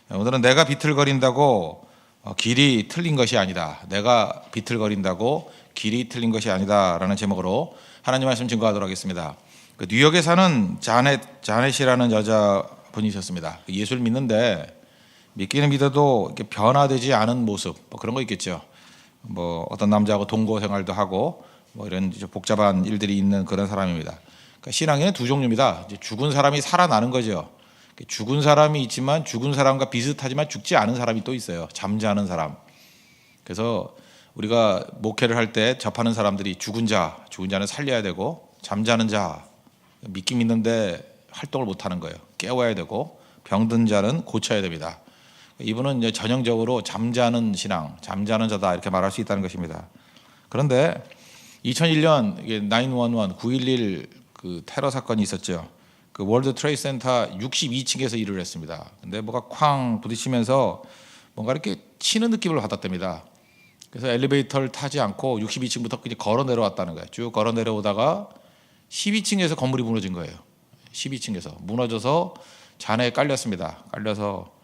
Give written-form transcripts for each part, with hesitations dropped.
오늘은 내가 비틀거린다고 길이 틀린 것이 아니다. 내가 비틀거린다고 길이 틀린 것이 아니다라는 제목으로 하나님 말씀 증거하도록 하겠습니다. 그 뉴욕에 사는 자넷이라는 여자분이셨습니다. 예수를 믿는데 믿기는 믿어도 이렇게 변화되지 않은 모습, 뭐 그런 거 있겠죠. 뭐 어떤 남자하고 동거 생활도 하고 뭐 이런 복잡한 일들이 있는 그런 사람입니다. 그러니까 신앙에는 두 종류입니다. 이제 죽은 사람이 살아나는 거죠. 죽은 사람이 있지만 죽은 사람과 비슷하지만 죽지 않은 사람이 또 있어요. 잠자는 사람. 그래서 우리가 목회를 할 때 접하는 사람들이 죽은 자는 살려야 되고, 잠자는 자, 믿긴 믿는데 활동을 못하는 거예요. 깨워야 되고, 병든 자는 고쳐야 됩니다. 이분은 이제 전형적으로 잠자는 신앙, 잠자는 자다 이렇게 말할 수 있다는 것입니다. 그런데 2001년 911, 9.11 그 테러 사건이 있었죠. 그 월드 트레이드 센터 62층에서 일을 했습니다. 근데 뭐가 쾅 부딪히면서 뭔가 이렇게 치는 느낌을 받았답니다. 그래서 엘리베이터를 타지 않고 62층부터 그냥 걸어 내려왔다는 거예요. 쭉 걸어 내려오다가 12층에서 건물이 무너진 거예요. 12층에서 무너져서 잔해에 깔렸습니다. 깔려서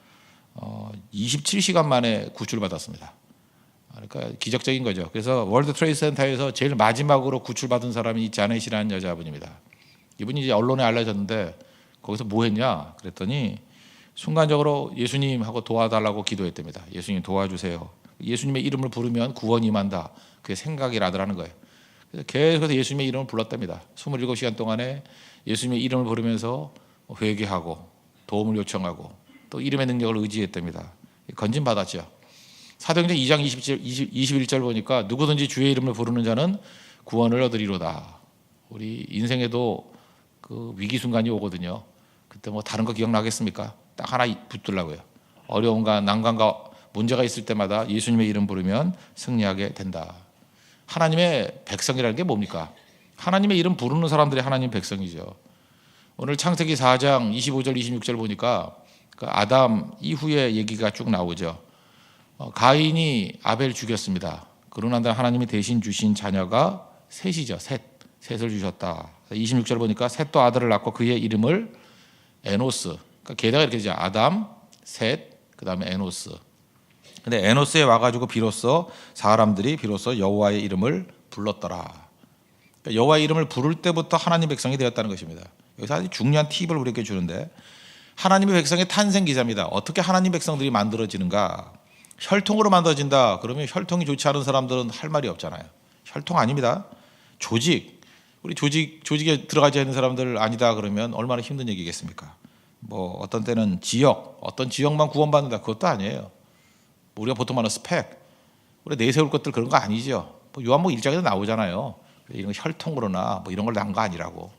27시간 만에 구출받았습니다. 그러니까 기적적인 거죠. 그래서 월드 트레이드 센터에서 제일 마지막으로 구출받은 사람이 자넷이라는 여자분입니다. 이분이 이제 언론에 알려졌는데 거기서 뭐 했냐 그랬더니 순간적으로 예수님하고 도와달라고 기도했답니다. 예수님 도와주세요. 예수님의 이름을 부르면 구원이 임한다. 그게 생각이 나더라는 거예요. 그래서 계속해서 예수님의 이름을 불렀답니다. 27시간 동안에 예수님의 이름을 부르면서 회개하고 도움을 요청하고 또 이름의 능력을 의지했답니다. 건진받았죠. 사도행전 2장 21절 보니까 누구든지 주의 이름을 부르는 자는 구원을 얻으리로다. 우리 인생에도 그 위기 순간이 오거든요. 그때 뭐 다른 거 기억나겠습니까? 딱 하나 붙들라고요. 어려움과 난관과 문제가 있을 때마다 예수님의 이름 부르면 승리하게 된다. 하나님의 백성이라는 게 뭡니까? 하나님의 이름 부르는 사람들이 하나님 백성이죠. 오늘 창세기 4장 25절 26절 보니까 그 아담 이후의 얘기가 쭉 나오죠. 가인이 아벨 죽였습니다. 그러나 하나님이 대신 주신 자녀가 셋이죠. 셋을 주셨다. 26절 보니까 셋도 아들을 낳고 그의 이름을 에노스. 그러니까 게다가 이렇게 되죠. 아담, 셋, 그다음에 에노스. 근데 에노스에 와가지고 비로소 사람들이 여호와의 이름을 불렀더라. 그러니까 여호와의 이름을 부를 때부터 하나님 백성이 되었다는 것입니다. 여기서 아주 중요한 팁을 우리에게 주는데 하나님의 백성의 탄생 기사입니다. 어떻게 하나님 백성들이 만들어지는가? 혈통으로 만들어진다. 그러면 혈통이 좋지 않은 사람들은 할 말이 없잖아요. 혈통 아닙니다. 우리 조직에 들어가지 않는 사람들 아니다 그러면 얼마나 힘든 얘기겠습니까? 뭐 어떤 때는 어떤 지역만 구원받는다 그것도 아니에요. 우리가 보통 말하는 스펙, 우리 내세울 것들 그런 거 아니죠. 뭐 요한복음 1장에도 나오잖아요. 이런 거 혈통으로나 뭐 이런 걸 난 거 아니라고.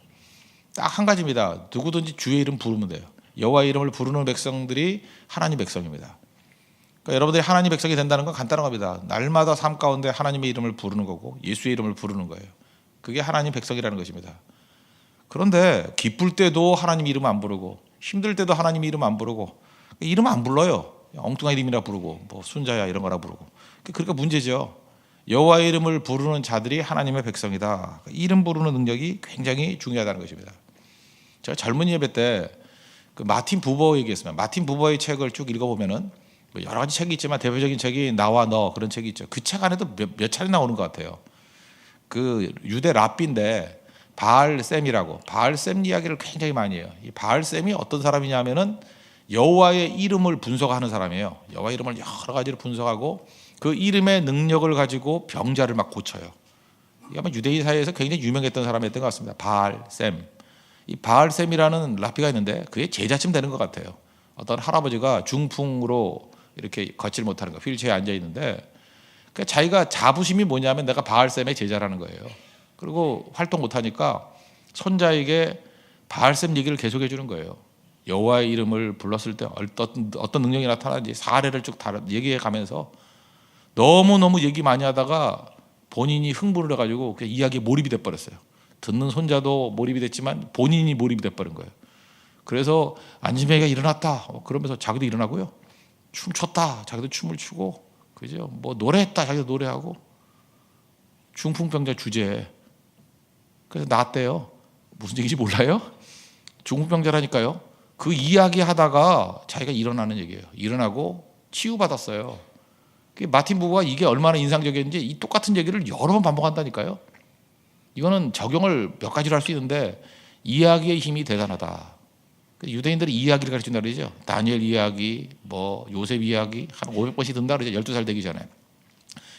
딱 한 가지입니다. 누구든지 주의 이름 부르면 돼요. 여호와의 이름을 부르는 백성들이 하나님 백성입니다. 그러니까 여러분들이 하나님 백성이 된다는 건 간단한 겁니다. 날마다 삶 가운데 하나님의 이름을 부르는 거고 예수의 이름을 부르는 거예요. 그게 하나님 백성이라는 것입니다. 그런데 기쁠 때도 하나님 이름 안 부르고 힘들 때도 하나님 이름 안 부르고 이름 안 불러요. 엉뚱한 이름이라 부르고 뭐 순자야 이런 거라 부르고. 그러니까 문제죠. 여호와의 이름을 부르는 자들이 하나님의 백성이다. 이름 부르는 능력이 굉장히 중요하다는 것입니다. 제가 젊은 예배 때 그 마틴 부버 얘기했습니다. 마틴 부버의 책을 쭉 읽어보면은 여러 가지 책이 있지만 대표적인 책이 나와 너 그런 책이 있죠. 그 책 안에도 몇 차례 나오는 것 같아요. 그 유대 랍비인데 바알셈이라고 바알셈 이야기를 굉장히 많이 해요. 이 바알셈이 어떤 사람이냐면은 여호와의 이름을 분석하는 사람이에요. 여호와 이름을 여러 가지로 분석하고 그 이름의 능력을 가지고 병자를 막 고쳐요. 이게 아마 유대인 사이에서 굉장히 유명했던 사람이었던 것 같습니다. 바알셈. 이 바알셈이라는 랍비가 있는데 그게 제자쯤 되는 것 같아요. 어떤 할아버지가 중풍으로 이렇게 걷질 못하는 거, 휠체어에 앉아 있는데 그러니까 자기가 자부심이 뭐냐면 내가 바알셈의 제자라는 거예요. 그리고 활동 못하니까 손자에게 바알셈 얘기를 계속해 주는 거예요. 여호와의 이름을 불렀을 때 어떤 능력이 나타나는지 사례를 쭉 얘기해 가면서 너무너무 얘기 많이 하다가 본인이 흥분을 해가지고 그냥 이야기에 몰입이 돼버렸어요. 듣는 손자도 몰입이 됐지만 본인이 몰입이 돼버린 거예요. 그래서 안진뱅이가 일어났다 그러면서 자기도 일어나고요. 춤췄다 자기도 춤을 추고 그죠? 뭐 노래했다 자기도 노래하고 중풍병자 주제에 그래서 나왔대요. 무슨 얘기인지 몰라요? 중풍병자라니까요. 그 이야기 하다가 자기가 일어나는 얘기예요. 일어나고 치유받았어요. 마틴 부부가 이게 얼마나 인상적이었는지 이 똑같은 얘기를 여러 번 반복한다니까요. 이거는 적용을 몇 가지로 할 수 있는데 이야기의 힘이 대단하다. 유대인들이 이야기를 가르친다 그러죠. 다니엘 이야기, 뭐 요셉 이야기 한 500번씩 든다 그러죠. 12살 되기 전에.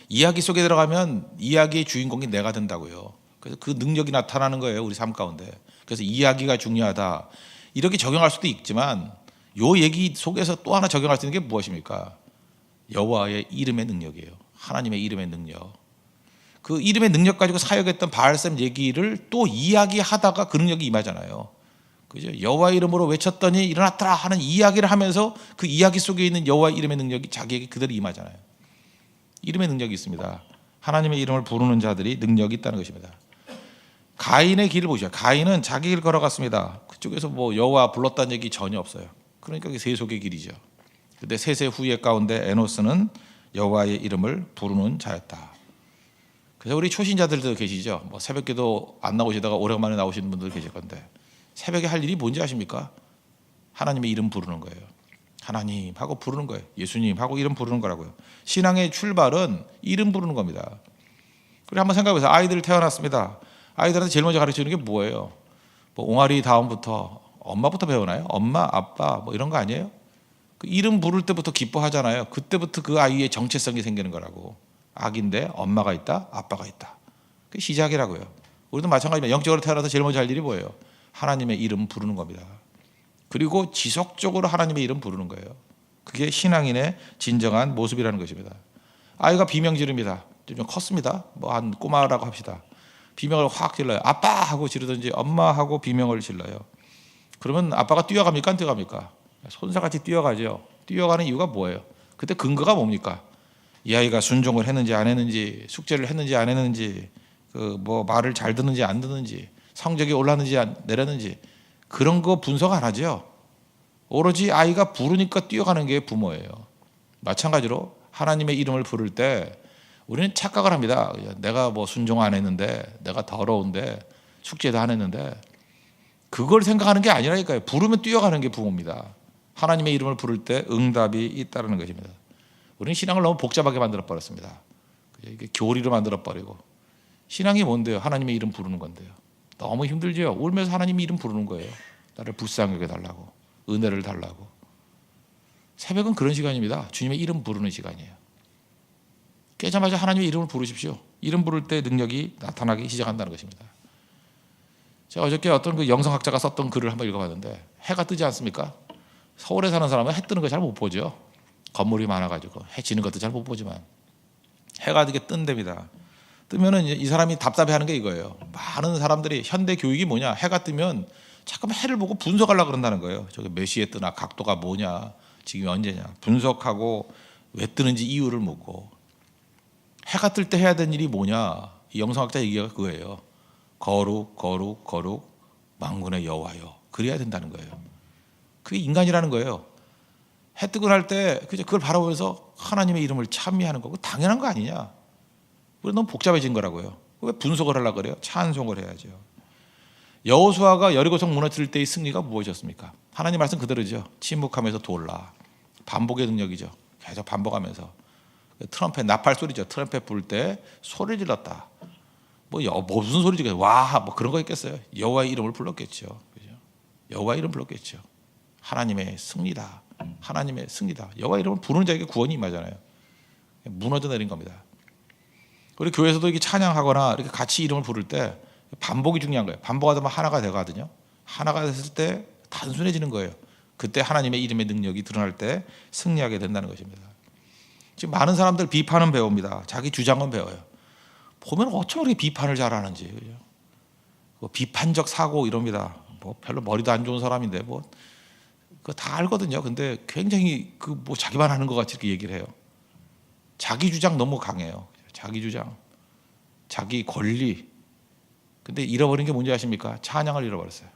이야기 속에 들어가면 이야기의 주인공이 내가 된다고요. 그래서 그 능력이 나타나는 거예요. 우리 삶 가운데. 그래서 이야기가 중요하다. 이렇게 적용할 수도 있지만 요 얘기 속에서 또 하나 적용할 수 있는 게 무엇입니까? 여호와의 이름의 능력이에요. 하나님의 이름의 능력. 그 이름의 능력 가지고 사역했던 바알셈 얘기를 또 이야기하다가 그 능력이 임하잖아요. 그죠? 여호와 이름으로 외쳤더니 일어났더라 하는 이야기를 하면서 그 이야기 속에 있는 여호와 이름의 능력이 자기에게 그대로 임하잖아요. 이름의 능력이 있습니다. 하나님의 이름을 부르는 자들이 능력이 있다는 것입니다. 가인의 길을 보시죠. 가인은 자기 길 걸어갔습니다. 그쪽에서 뭐 여호와 불렀다는 얘기 전혀 없어요. 그러니까 세속의 길이죠. 근데 세세 후예 가운데 에노스는 여호와의 이름을 부르는 자였다. 그래서 우리 초신자들도 계시죠. 뭐 새벽기도 안 나오시다가 오래간만에 나오시는 분들 계실 건데 새벽에 할 일이 뭔지 아십니까? 하나님의 이름 부르는 거예요. 하나님 하고 부르는 거예요. 예수님 하고 이름 부르는 거라고요. 신앙의 출발은 이름 부르는 겁니다. 그리고 한번 생각해보세요. 아이들 태어났습니다. 아이들한테 제일 먼저 가르치는 게 뭐예요? 뭐 옹알이 다음부터 엄마부터 배우나요? 엄마, 아빠 뭐 이런 거 아니에요? 그 이름 부를 때부터 기뻐하잖아요. 그때부터 그 아이의 정체성이 생기는 거라고. 아기인데 엄마가 있다, 아빠가 있다. 그게 시작이라고요. 우리도 마찬가지입니다. 영적으로 태어나서 제일 먼저 할 일이 뭐예요? 하나님의 이름 부르는 겁니다. 그리고 지속적으로 하나님의 이름 부르는 거예요. 그게 신앙인의 진정한 모습이라는 것입니다. 아이가 비명 지릅니다. 좀 컸습니다. 뭐 한 꼬마라고 합시다. 비명을 확 질러요. 아빠 하고 지르든지 엄마 하고 비명을 질러요. 그러면 아빠가 뛰어갑니까? 안 뛰어갑니까? 손살같이 뛰어가죠. 뛰어가는 이유가 뭐예요? 그때 근거가 뭡니까? 이 아이가 순종을 했는지 안 했는지, 숙제를 했는지 안 했는지, 그 뭐 말을 잘 듣는지 안 듣는지, 성적이 올랐는지 안 내렸는지 그런 거 분석 안 하죠. 오로지 아이가 부르니까 뛰어가는 게 부모예요. 마찬가지로 하나님의 이름을 부를 때 우리는 착각을 합니다. 내가 뭐 순종 안 했는데, 내가 더러운데, 숙제도 안 했는데 그걸 생각하는 게 아니라니까요. 부르면 뛰어가는 게 부모입니다. 하나님의 이름을 부를 때 응답이 있다는 것입니다. 우리는 신앙을 너무 복잡하게 만들어 버렸습니다. 이게 교리로 만들어 버리고 신앙이 뭔데요? 하나님의 이름 부르는 건데요. 너무 힘들죠. 울면서 하나님 이름 부르는 거예요. 나를 불쌍히 여겨달라고, 은혜를 달라고. 새벽은 그런 시간입니다. 주님의 이름 부르는 시간이에요. 깨자마자 하나님의 이름을 부르십시오. 이름 부를 때 능력이 나타나기 시작한다는 것입니다. 제가 어저께 어떤 그 영성학자가 썼던 글을 한번 읽어봤는데 해가 뜨지 않습니까? 서울에 사는 사람은 해 뜨는 거 잘 못 보죠. 건물이 많아가지고 해 지는 것도 잘 못 보지만 해가 이렇게 뜬답니다. 뜨면은 이 사람이 답답해하는 게 이거예요. 많은 사람들이 현대 교육이 뭐냐? 해가 뜨면 잠깐만 해를 보고 분석하려고 그런다는 거예요. 저게 몇 시에 뜨나, 각도가 뭐냐, 지금 언제냐 분석하고 왜 뜨는지 이유를 묻고 해가 뜰 때 해야 되는 일이 뭐냐? 이 영성학자 얘기가 그거예요. 거룩, 거룩, 거룩, 만군의 여호와여. 그래야 된다는 거예요. 그게 인간이라는 거예요. 해 뜨고 날 때 그걸 바라보면서 하나님의 이름을 찬미하는 거고 당연한 거 아니냐? 우리 너무 복잡해진 거라고요. 왜 분석을 하려고 그래요? 찬송을 해야죠. 여호수아가 여리고성 무너뜨릴 때의 승리가 무엇이었습니까? 하나님 말씀 그대로죠. 침묵하면서 돌라. 반복의 능력이죠. 계속 반복하면서 트럼펫 나팔 소리죠. 트럼펫 불 때 소리 질렀다. 무슨 소리지? 와, 뭐 그런 거 있겠어요? 여호와의 이름을 불렀겠죠. 그죠? 여호와의 이름 불렀겠죠. 하나님의 승리다. 하나님의 승리다. 여호와의 이름을 부르는 자에게 구원이 임하잖아요. 무너져 내린 겁니다. 우리 교회에서도 이렇게 찬양하거나 이렇게 같이 이름을 부를 때 반복이 중요한 거예요. 반복하다 보면 하나가 되거든요. 하나가 됐을 때 단순해지는 거예요. 그때 하나님의 이름의 능력이 드러날 때 승리하게 된다는 것입니다. 지금 많은 사람들 비판은 배웁니다. 자기 주장은 배워요. 보면 어쩜 그렇게 비판을 잘하는지. 그죠? 뭐 비판적 사고 이럽니다. 뭐 별로 머리도 안 좋은 사람인데 뭐 그거 다 알거든요. 근데 굉장히 뭐 자기만 하는 것 같이 이렇게 얘기를 해요. 자기 주장 너무 강해요. 자기 주장, 자기 권리. 근데 잃어버린 게 뭔지 아십니까? 찬양을 잃어버렸어요.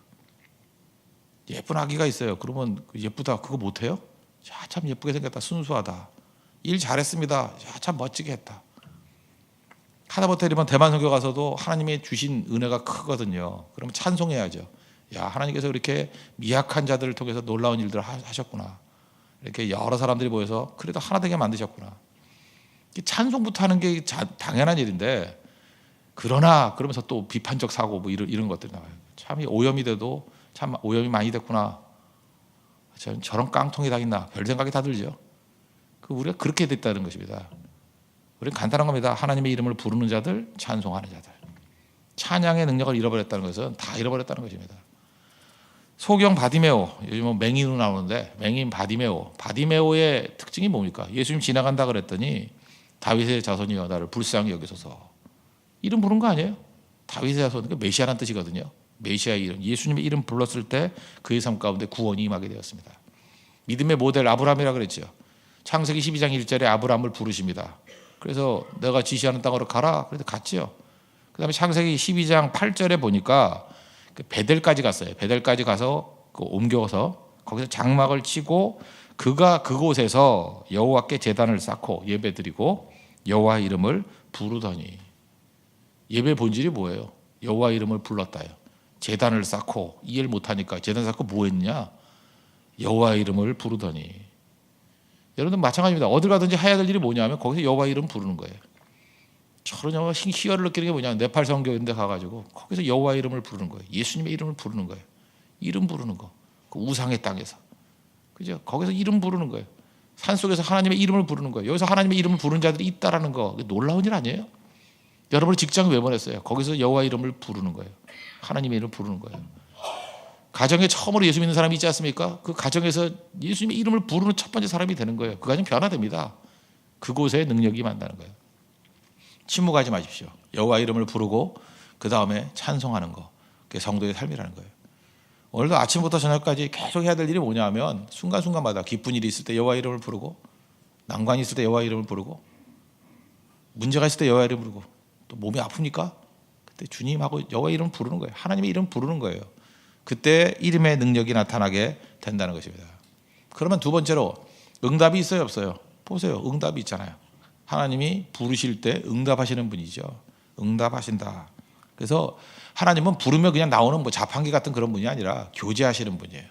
예쁜 아기가 있어요. 그러면 예쁘다 그거 못해요? 야, 참 예쁘게 생겼다. 순수하다. 일 잘했습니다. 야, 참 멋지게 했다. 하다못해 이러면 대만 선교 가서도 하나님의 주신 은혜가 크거든요. 그러면 찬송해야죠. 야, 하나님께서 그렇게 미약한 자들을 통해서 놀라운 일들을 하셨구나. 이렇게 여러 사람들이 모여서 그래도 하나 되게 만드셨구나. 찬송부터 하는 게 당연한 일인데, 그러나 그러면서 또 비판적 사고 뭐 이런 것들이 나와요. 참 오염이 돼도 참 오염이 많이 됐구나. 저런 깡통이 다 있나. 별 생각이 다 들죠. 우리가 그렇게 됐다는 것입니다. 우리는 간단한 겁니다. 하나님의 이름을 부르는 자들, 찬송하는 자들. 찬양의 능력을 잃어버렸다는 것은 다 잃어버렸다는 것입니다. 소경 바디메오, 요즘 뭐 맹인으로 나오는데 맹인 바디메오. 바디메오의 특징이 뭡니까? 예수님 지나간다 그랬더니 다윗의 자손이여 나를 불쌍히 여기소서. 이름 부른 거 아니에요? 다윗의 자손, 그러니까 메시아라는 뜻이거든요. 메시아의 이름, 예수님의 이름 불렀을 때 그의 삶 가운데 구원이 임하게 되었습니다. 믿음의 모델 아브라함이라 그랬죠. 창세기 12장 1절에 아브라함을 부르십니다. 그래서 내가 지시하는 땅으로 가라. 그래서 갔죠. 그 다음에 창세기 12장 8절에 보니까 베델까지 갔어요. 베델까지 가서 옮겨서 거기서 장막을 치고 그가 그곳에서 여호와께 제단을 쌓고 예배드리고 여호와 이름을 부르더니, 예배 본질이 뭐예요? 여호와 이름을 불렀다요. 제단을 쌓고, 이해를 못하니까 제단 쌓고 뭐 했냐? 여호와 이름을 부르더니. 여러분들 마찬가지입니다. 어딜 가든지 해야 될 일이 뭐냐면 거기서 여호와 이름 부르는 거예요. 저런 희열을 느끼는 게 뭐냐면 네팔 선교인데 가가지고 거기서 여호와 이름을 부르는 거예요. 예수님의 이름을 부르는 거예요. 이름 부르는 거. 그 우상의 땅에서, 그죠? 거기서 이름 부르는 거예요. 산 속에서 하나님의 이름을 부르는 거예요. 여기서 하나님의 이름을 부르는 자들이 있다라는 거, 놀라운 일 아니에요? 여러분을 직장 왜 보냈어요? 거기서 여호와 이름을 부르는 거예요. 하나님의 이름을 부르는 거예요. 가정에 처음으로 예수 믿는 사람이 있지 않습니까? 그 가정에서 예수님의 이름을 부르는 첫 번째 사람이 되는 거예요. 그 가정 변화됩니다. 그곳에 능력이 만나는 거예요. 침묵하지 마십시오. 여호와 이름을 부르고 그 다음에 찬송하는 거, 그게 성도의 삶이라는 거예요. 오늘도 아침부터 저녁까지 계속 해야 될 일이 뭐냐면 순간순간마다 기쁜 일이 있을 때 여호와 이름을 부르고, 난관이 있을 때 여호와 이름을 부르고, 문제가 있을 때 여호와 이름을 부르고, 또 몸이 아프니까 그때 주님하고 여호와 이름을 부르는 거예요. 하나님의 이름 부르는 거예요. 그때 이름의 능력이 나타나게 된다는 것입니다. 그러면 두 번째로 응답이 있어요, 없어요? 보세요. 응답이 있잖아요. 하나님이 부르실 때 응답하시는 분이죠. 응답하신다. 그래서 하나님은 부르면 그냥 나오는 뭐 자판기 같은 그런 분이 아니라 교제하시는 분이에요.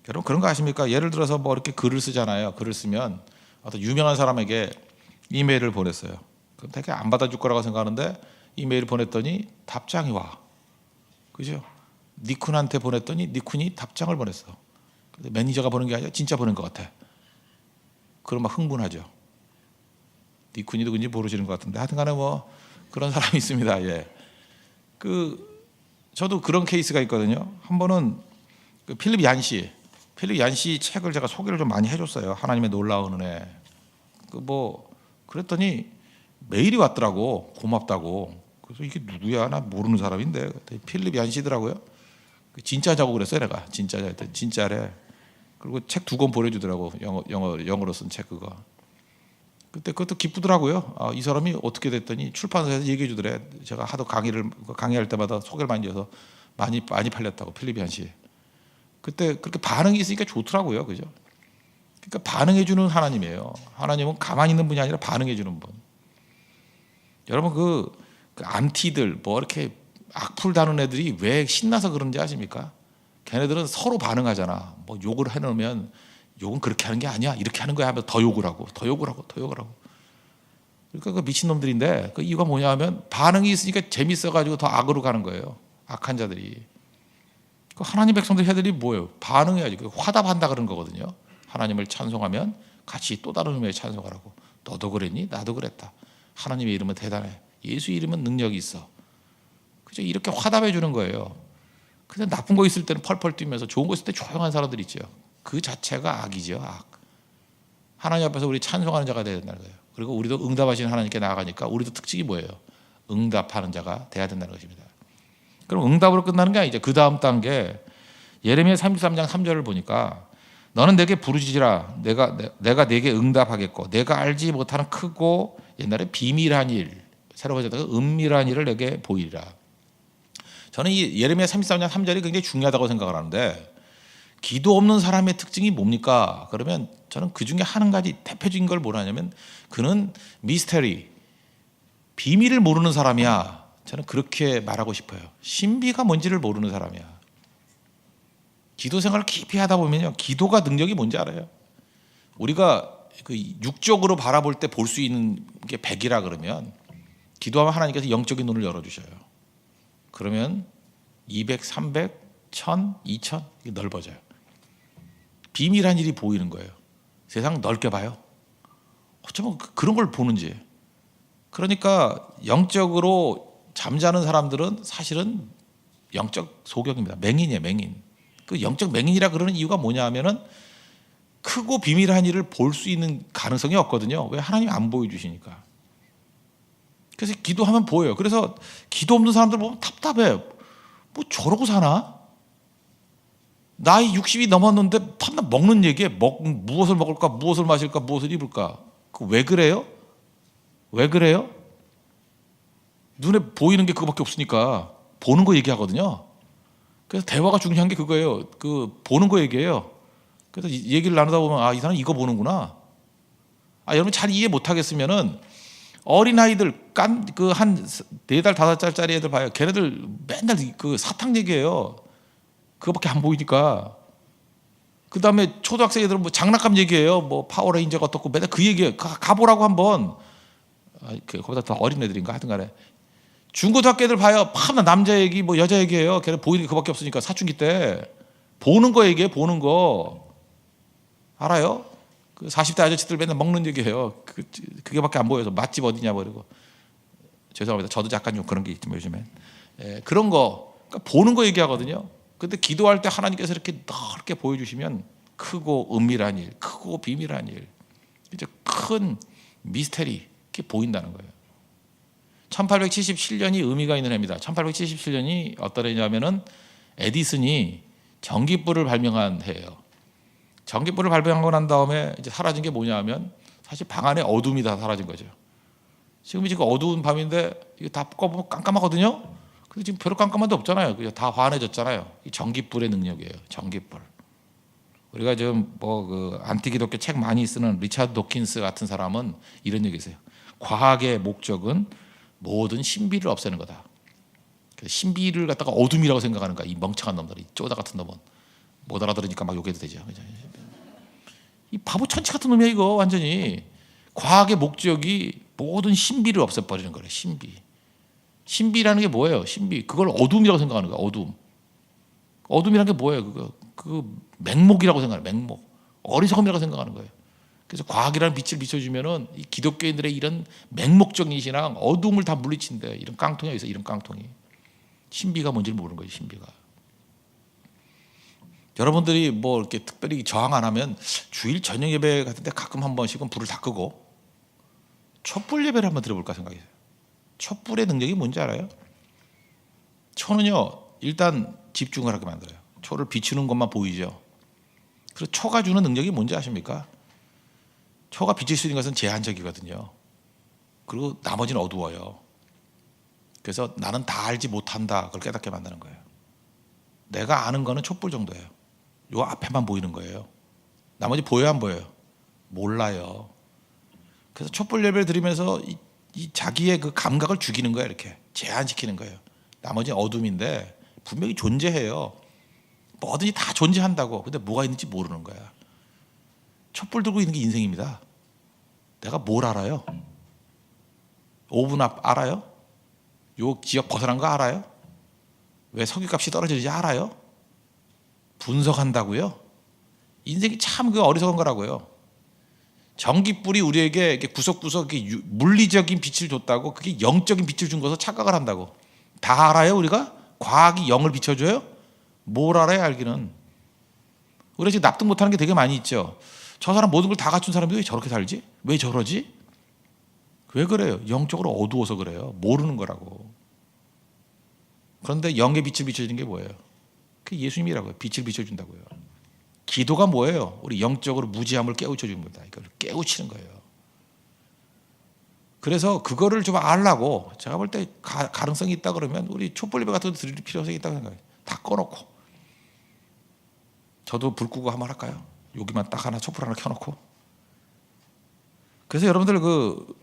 여러분 그런 거 아십니까? 예를 들어서 뭐 이렇게 글을 쓰잖아요. 글을 쓰면 어떤 유명한 사람에게 이메일을 보냈어요. 그럼 되게 안 받아줄 거라고 생각하는데 이메일을 보냈더니 답장이 와. 그죠? 니쿤한테 보냈더니 니쿤이 답장을 보냈어. 매니저가 보낸 게 아니라 진짜 보낸 것 같아. 그럼 막 흥분하죠. 니쿤이 누군지 모르시는 것 같은데 하여튼 간에 뭐 그런 사람이 있습니다. 예. 저도 그런 케이스가 있거든요. 한 번은 필립 얀시 책을 제가 소개를 좀 많이 해줬어요. 하나님의 놀라운 은혜. 그랬더니 메일이 왔더라고. 고맙다고. 그래서 이게 누구야? 나 모르는 사람인데. 필립 얀시더라고요. 진짜자고 그랬어요, 내가. 진짜래. 그리고 책 2권 보내주더라고. 영어로 쓴 책 그거. 그때 그것도 기쁘더라고요. 이 사람이 어떻게 됐더니 출판사에서 얘기해 주더래. 제가 하도 강의할 때마다 소개를 많이 해서 많이 팔렸다고, 필립 얀시. 그때 그렇게 반응이 있으니까 좋더라고요. 그죠? 그러니까 반응해 주는 하나님이에요. 하나님은 가만히 있는 분이 아니라 반응해 주는 분. 여러분 그 안티들 뭐 이렇게 악플 다는 애들이 왜 신나서 그런지 아십니까? 걔네들은 서로 반응하잖아. 뭐 욕을 해놓으면 욕은 그렇게 하는 게 아니야, 이렇게 하는 거야 하면 더 욕을 하고. 그러니까 그 미친놈들인데 그 이유가 뭐냐 하면 반응이 있으니까 재밌어가지고 더 악으로 가는 거예요. 악한 자들이. 그 하나님 백성들 해야 될 일이 뭐예요? 반응해야지. 화답한다 그런 거거든요. 하나님을 찬송하면 같이 또 다른 의미의 찬송하라고. 너도 그랬니? 나도 그랬다. 하나님의 이름은 대단해. 예수 이름은 능력이 있어. 그죠? 이렇게 화답해 주는 거예요. 근데 나쁜 거 있을 때는 펄펄 뛰면서 좋은 거 있을 때 조용한 사람들 있죠. 그 자체가 악이죠. 악. 하나님 앞에서 우리 찬송하는 자가 되어야 된다는 거예요. 그리고 우리도 응답하시는 하나님께 나아가니까 우리도 특징이 뭐예요? 응답하는 자가 돼야 된다는 것입니다. 그럼 응답으로 끝나는 게 아니죠. 그 다음 단계 예레미야 33장 3절을 보니까 너는 내게 부르짖으라. 내가 내게 응답하겠고 내가 알지 못하는 크고 옛날에 비밀한 일, 새로 번역되가 은밀한 일을 내게 보이리라. 저는 이 예레미야 33장 3절이 굉장히 중요하다고 생각을 하는데, 기도 없는 사람의 특징이 뭡니까? 그러면 저는 그 중에 한 가지 대표적인 걸 뭐라냐면 그는 미스테리, 비밀을 모르는 사람이야. 저는 그렇게 말하고 싶어요. 신비가 뭔지를 모르는 사람이야. 기도 생활을 깊이 하다 보면요, 기도가 능력이 뭔지 알아요. 우리가 그 육적으로 바라볼 때 볼 수 있는 게 100이라 그러면 기도하면 하나님께서 영적인 눈을 열어주셔요. 그러면 200, 300, 1000, 2000 이게 넓어져요. 비밀한 일이 보이는 거예요. 세상 넓게 봐요. 어쩌면 그런 걸 보는지. 그러니까 영적으로 잠자는 사람들은 사실은 영적 소경입니다. 맹인이에요, 맹인. 그 영적 맹인이라 그러는 이유가 뭐냐 하면은 크고 비밀한 일을 볼 수 있는 가능성이 없거든요. 왜? 하나님이 안 보여주시니까. 그래서 기도하면 보여요. 그래서 기도 없는 사람들 보면 답답해. 뭐 저러고 사나? 나이 60이 넘었는데 밤낮 먹는 얘기에 무엇을 먹을까, 무엇을 마실까, 무엇을 입을까. 그 왜 그래요? 왜 그래요? 눈에 보이는 게 그거밖에 없으니까 보는 거 얘기하거든요. 그래서 대화가 중요한 게 그거예요. 그 보는 거 얘기해요. 그래서 얘기를 나누다 보면 이 사람 이거 보는구나. 여러분 잘 이해 못 하겠으면은 어린 아이들 한 4달 5살짜리 애들 봐요. 걔네들 맨날 그 사탕 얘기해요. 그거밖에 안 보이니까. 그 다음에 초등학생 애들은 뭐 장난감 얘기해요. 뭐 파워레인저가 어떻고 맨날 그 얘기해요. 가보라고 한번. 그거보다 더 어린 애들인가 하여튼간에. 중고등학교 애들 봐요. 파면 남자 얘기 뭐 여자 얘기해요. 걔네 보이는 게 그밖에 없으니까 사춘기 때 보는 거 얘기해. 보는 거 알아요? 그 40대 아저씨들 맨날 먹는 얘기해요. 그게밖에 안 보여서 맛집 어디냐 버리고. 죄송합니다. 저도 약간 좀 그런 게 있지만 요즘에 그런 거 그러니까 보는 거 얘기하거든요. 근데 기도할 때 하나님께서 이렇게 넓게 보여주시면 크고 은밀한 일, 크고 비밀한 일, 이제 큰 미스테리 이렇게 보인다는 거예요. 1877년이 의미가 있는 해입니다. 1877년이 어떤 해냐면은 에디슨이 전기불을 발명한 해예요. 전기불을 발명하고 난 다음에 이제 사라진 게 뭐냐하면 사실 방 안에 어둠이 다 사라진 거죠. 지금 어두운 밤인데 이거 다 꺼보면 깜깜하거든요. 근데 지금 별로 깜깜한 데 없잖아요. 그냥 다 환해졌잖아요. 이 전기불의 능력이에요. 전기불. 우리가 지금 그 안티기독교 책 많이 쓰는 리차드 도킨스 같은 사람은 이런 얘기했어요. 과학의 목적은 모든 신비를 없애는 거다. 신비를 갖다가 어둠이라고 생각하는 거야. 이 멍청한 놈들이, 쪼다 같은 놈은. 못 알아들으니까 막 욕해도 되죠. 이 바보 천치 같은 놈이야 이거 완전히. 과학의 목적이 모든 신비를 없애버리는 거래. 신비라는 게 뭐예요? 신비. 그걸 어둠이라고 생각하는 거야. 어둠이라는 게 뭐예요? 그 맹목이라고 생각하는 거예요. 맹목. 어리석음이라고 생각하는 거예요. 그래서 과학이라는 빛을 비춰주면은 이 기독교인들의 이런 맹목적인 신앙, 어둠을 다 물리친대. 이런 깡통이 있어. 이런 깡통이. 신비가 뭔지를 모르는 거예요. 신비가. 여러분들이 뭐 이렇게 특별히 저항 안 하면 주일 저녁 예배 같은 데 가끔 한 번씩은 불을 다 끄고 촛불 예배를 한번 들어볼까 생각해요. 촛불의 능력이 뭔지 알아요? 초는요, 일단 집중을 하게 만들어요. 초를 비추는 것만 보이죠. 그리고 초가 주는 능력이 뭔지 아십니까? 초가 비칠 수 있는 것은 제한적이거든요. 그리고 나머지는 어두워요. 그래서 나는 다 알지 못한다. 그걸 깨닫게 만드는 거예요. 내가 아는 거는 촛불 정도예요. 요 앞에만 보이는 거예요. 나머지 보여요, 안 보여요? 몰라요. 그래서 촛불 예배를 드리면서 이 자기의 그 감각을 죽이는 거예요. 이렇게 제한시키는 거예요. 나머지는 어둠인데 분명히 존재해요. 뭐든지 다 존재한다고. 근데 뭐가 있는지 모르는 거야. 촛불 들고 있는 게 인생입니다. 내가 뭘 알아요? 5분 앞 알아요? 요 지역 벗어난 거 알아요? 왜 석유값이 떨어지는지 알아요? 분석한다고요? 인생이 참 그 어리석은 거라고요. 전기불이 우리에게 구석구석 물리적인 빛을 줬다고 그게 영적인 빛을 준 것을 착각을 한다고. 다 알아요 우리가? 과학이 영을 비춰줘요? 뭘 알아요 알기는. 우리가 지금 납득 못하는 게 되게 많이 있죠. 저 사람 모든 걸 다 갖춘 사람이 왜 저렇게 살지? 왜 저러지? 왜 그래요? 영적으로 어두워서 그래요. 모르는 거라고. 그런데 영의 빛을 비춰주는 게 뭐예요? 그게 예수님이라고요. 빛을 비춰준다고요. 기도가 뭐예요? 우리 영적으로 무지함을 깨우쳐주는 겁니다. 이걸 깨우치는 거예요. 그래서 그거를 좀 알라고 제가 볼 때 가능성이 있다 그러면 우리 촛불 예배 같은 거 드릴 필요성이 있다고 생각해요. 다 꺼놓고. 저도 불 끄고 한번 할까요? 여기만 딱 하나 촛불 하나 켜놓고. 그래서 여러분들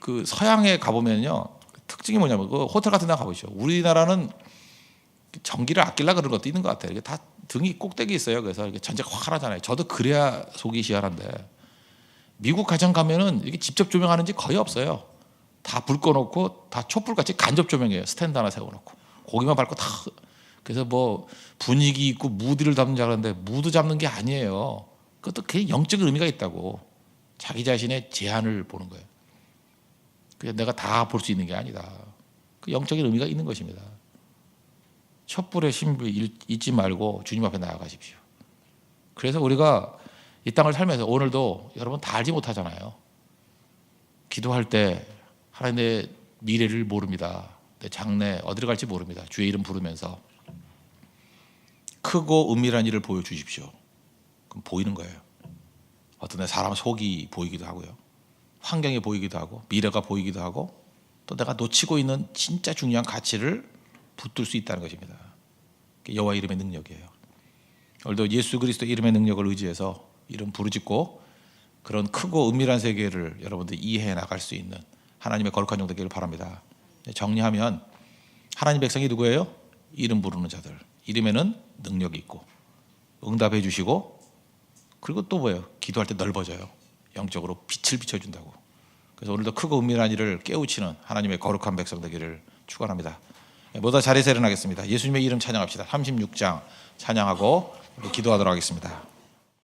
그 서양에 가보면요. 특징이 뭐냐면 그 호텔 같은 데 가보시죠. 우리나라는 전기를 아끼려고 그런 것도 있는 것 같아요. 이게 다 등이 꼭대기 있어요. 그래서 이렇게 전체가 환하잖아요. 저도 그래야 속이 시원한데 미국 가정 가면은 이게 직접 조명하는 집 거의 없어요. 다 불 꺼놓고 다 촛불같이 간접 조명이에요. 스탠드 하나 세워놓고 고기만 밟고 다. 그래서 뭐 분위기 있고 무드를 잡는 줄 알았는데 무드 잡는 게 아니에요. 그것도 그게 영적인 의미가 있다고. 자기 자신의 제한을 보는 거예요. 그냥 내가 다 볼 수 있는 게 아니다. 그 영적인 의미가 있는 것입니다. 촛불의 신비 잊지 말고 주님 앞에 나아가십시오. 그래서 우리가 이 땅을 살면서 오늘도 여러분 다 알지 못하잖아요. 기도할 때 하나님의 미래를 모릅니다. 내 장래 어디로 갈지 모릅니다. 주의 이름 부르면서 크고 은밀한 일을 보여주십시오. 그럼 보이는 거예요. 어떤 내 사람 속이 보이기도 하고요. 환경이 보이기도 하고 미래가 보이기도 하고 또 내가 놓치고 있는 진짜 중요한 가치를 붙들 수 있다는 것입니다. 여호와 이름의 능력이에요. 오늘도 예수 그리스도 이름의 능력을 의지해서 이름 부르짖고 그런 크고 은밀한 세계를 여러분들 이해해 나갈 수 있는 하나님의 거룩한 종 되기를 바랍니다. 정리하면 하나님 백성이 누구예요? 이름 부르는 자들. 이름에는 능력이 있고 응답해 주시고 그리고 또 뭐예요? 기도할 때 넓어져요. 영적으로 빛을 비춰준다고. 그래서 오늘도 크고 은밀한 일을 깨우치는 하나님의 거룩한 백성 되기를 축원합니다. 모두 자리에서 일어나겠습니다. 예수님의 이름 찬양합시다. 36장 찬양하고 기도하도록 하겠습니다.